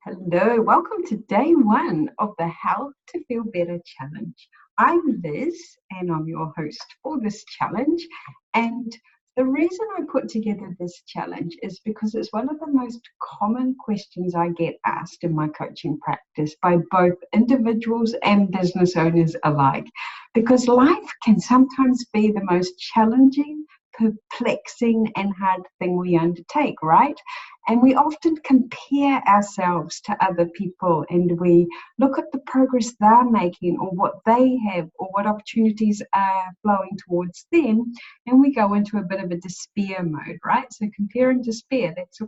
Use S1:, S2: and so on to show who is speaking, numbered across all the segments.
S1: Hello, welcome to day one of the How to Feel Better Challenge. I'm Liz and I'm your host for this challenge. And the reason I put together this challenge is because it's one of the most common questions I get asked in my coaching practice by both individuals and business owners alike. Because life can sometimes be the most challenging, perplexing, and hard thing we undertake, right? And we often compare ourselves to other people and we look at the progress they're making or what they have or what opportunities are flowing towards them. And we go into a bit of a despair mode, right? So compare and despair, that's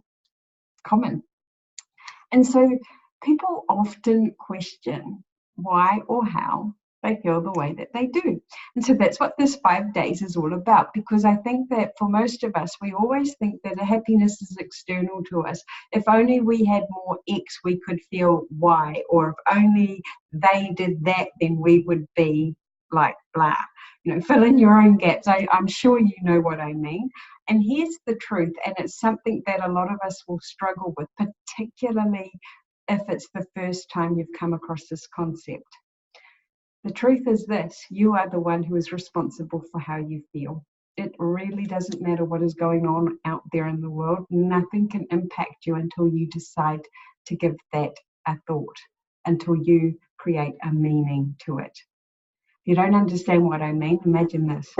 S1: common. And so people often question why or how they feel the way that they do. And so that's what this 5 days is all about, because I think that for most of us, we always think that happiness is external to us. If only we had more X, we could feel Y, or if only they did that, then we would be like blah. You know, fill in your own gaps. I'm sure you know what I mean. And here's the truth, and it's something that a lot of us will struggle with, particularly if it's the first time you've come across this concept. The truth is this: you are the one who is responsible for how you feel. It really doesn't matter what is going on out there in the world. Nothing can impact you until you decide to give that a thought, until you create a meaning to it. If you don't understand what I mean, imagine this.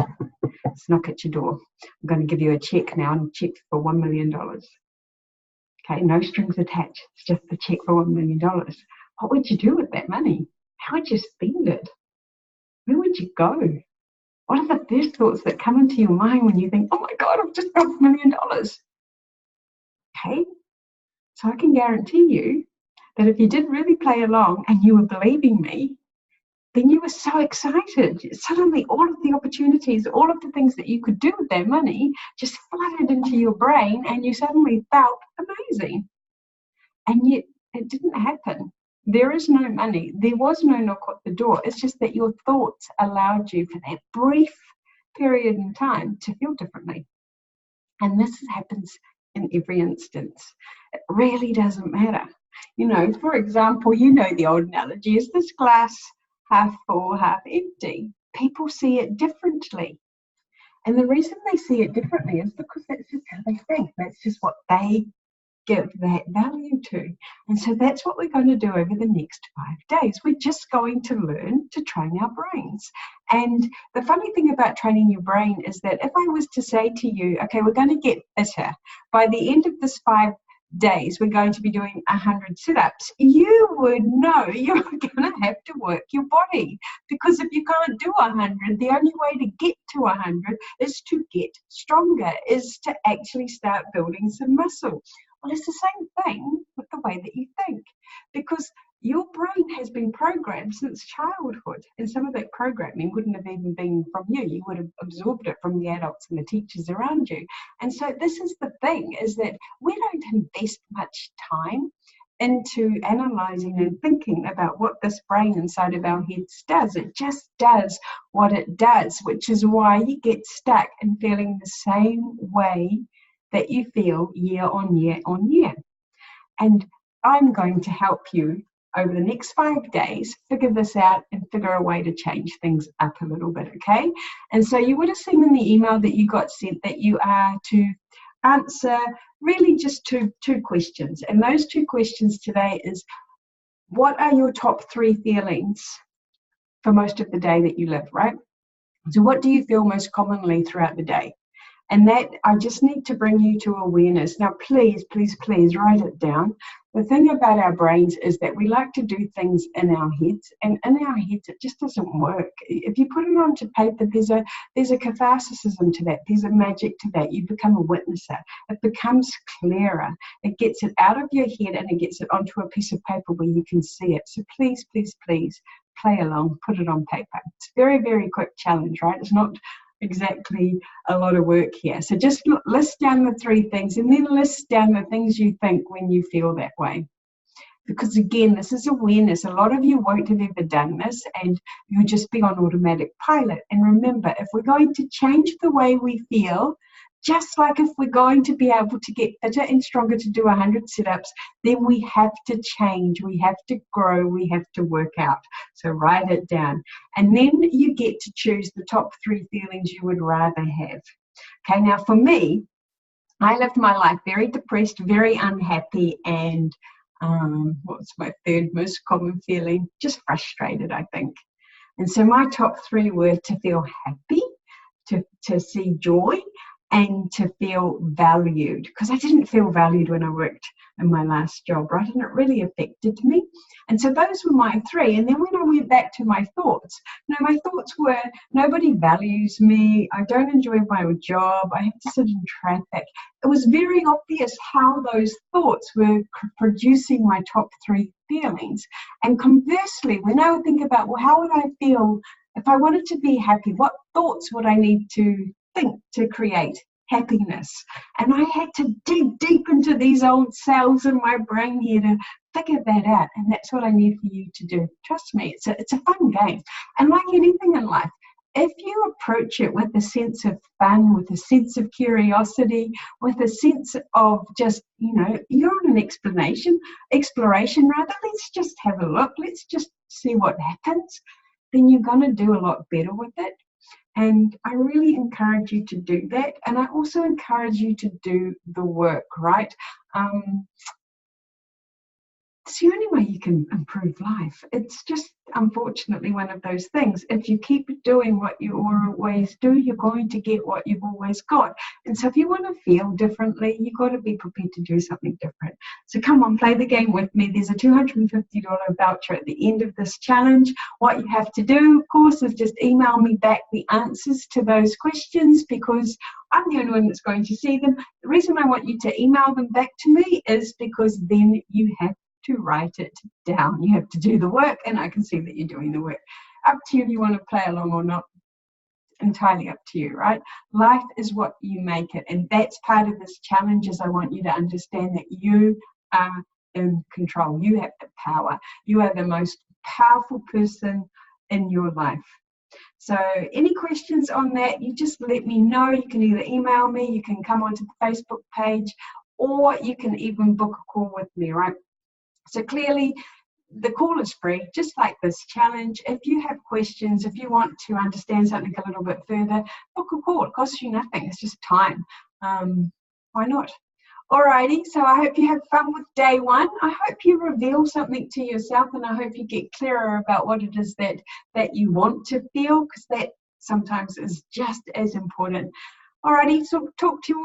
S1: Let's knock at your door. I'm going to give you a check now, and a check for $1 million. Okay, no strings attached. It's just the check for $1 million. What would you do with that money? How would you spend it? Where would you go? What are the first thoughts that come into your mind when you think, oh my God, I've just got $1 million? Okay, so I can guarantee you that if you did really play along and you were believing me, then you were so excited. Suddenly all of the opportunities, all of the things that you could do with that money just flooded into your brain and you suddenly felt amazing. And yet it didn't happen. There is no money. There was no knock at the door. It's just that your thoughts allowed you for that brief period in time to feel differently. And this happens in every instance. It really doesn't matter. You know, for example, you know the old analogy, is this glass half full, half empty? People see it differently. And the reason they see it differently is because that's just how they think. That's just what they give that value to. And so that's what we're going to do over the next 5 days. We're just going to learn to train our brains. And the funny thing about training your brain is that if I was to say to you, okay, we're going to get fitter. By the end of this 5 days, we're going to be doing 100 sit-ups, you would know you're going to have to work your body, because if you can't do 100, the only way to get to 100 is to get stronger, is to actually start building some muscle. Well, it's the same thing with the way that you think, because your brain has been programmed since childhood, and some of that programming wouldn't have even been from you. You would have absorbed it from the adults and the teachers around you. And so this is the thing, is that we don't invest much time into analyzing and thinking about what this brain inside of our heads does. It just does what it does, which is why you get stuck in feeling the same way that you feel year on year on year. And I'm going to help you over the next 5 days figure this out and figure a way to change things up a little bit, okay? And so you would have seen in the email that you got sent that you are to answer really just two questions. And those 2 questions today is, what are your top 3 feelings for most of the day that you live, right? So what do you feel most commonly throughout the day? And that, I just need to bring you to awareness. Now, please, please, please write it down. The thing about our brains is that we like to do things in our heads, and in our heads, it just doesn't work. If you put it onto paper, there's a catharsism to that. There's a magic to that. You become a witnesser. It becomes clearer. It gets it out of your head and it gets it onto a piece of paper where you can see it. So please, please, please play along, put it on paper. It's a very, very quick challenge, right? It's not exactly a lot of work here. So just list down the 3 things and then list down the things you think when you feel that way. Because again, this is awareness. A lot of you won't have ever done this and you'll just be on automatic pilot. And remember, if we're going to change the way we feel, just like if we're going to be able to get fitter and stronger to do 100 sit-ups, then we have to change, we have to grow, we have to work out. So write it down. And then you get to choose the top 3 feelings you would rather have. Okay, now for me, I lived my life very depressed, very unhappy, and what's my third most common feeling? Just frustrated, I think. And so my top 3 were to feel happy, to see joy, and to feel valued, because I didn't feel valued when I worked in my last job, right? And it really affected me. And so those were my 3. And then when I went back to my thoughts, my thoughts were, nobody values me, I don't enjoy my job, I have to sit in traffic. It was very obvious how those thoughts were producing my top 3 feelings. And conversely, when I would think about, well, how would I feel if I wanted to be happy? What thoughts would I need to think to create happiness? And I had to dig deep into these old cells in my brain here to figure that out. And that's what I need for you to do. Trust me, it's a fun game. And like anything in life, if you approach it with a sense of fun, with a sense of curiosity, with a sense of just, you're on an exploration rather, let's just have a look, let's just see what happens, then you're going to do a lot better with it. And I really encourage you to do that. And I also encourage you to do the work, right? It's the only way you can improve life. It's just, unfortunately, one of those things. If you keep doing what you always do, you're going to get what you've always got. And so if you want to feel differently, you've got to be prepared to do something different. So come on, play the game with me. There's a $250 voucher at the end of this challenge. What you have to do, of course, is just email me back the answers to those questions, because I'm the only one that's going to see them. The reason I want you to email them back to me is because then you have to write it down. You have to do the work, and I can see that you're doing the work. Up to you if you want to play along or not. Entirely up to you, right? Life is what you make it, and that's part of this challenge. Is I want you to understand that you are in control. You have the power. You are the most powerful person in your life. So any questions on that, you just let me know. You can either email me, you can come onto the Facebook page, or you can even book a call with me, right? So clearly, the call is free, just like this challenge. If you have questions, if you want to understand something a little bit further, book a call. It costs you nothing. It's just time. Why not? Alrighty, so I hope you have fun with day 1. I hope you reveal something to yourself, and I hope you get clearer about what it is that you want to feel, because that sometimes is just as important. Alrighty, so talk to you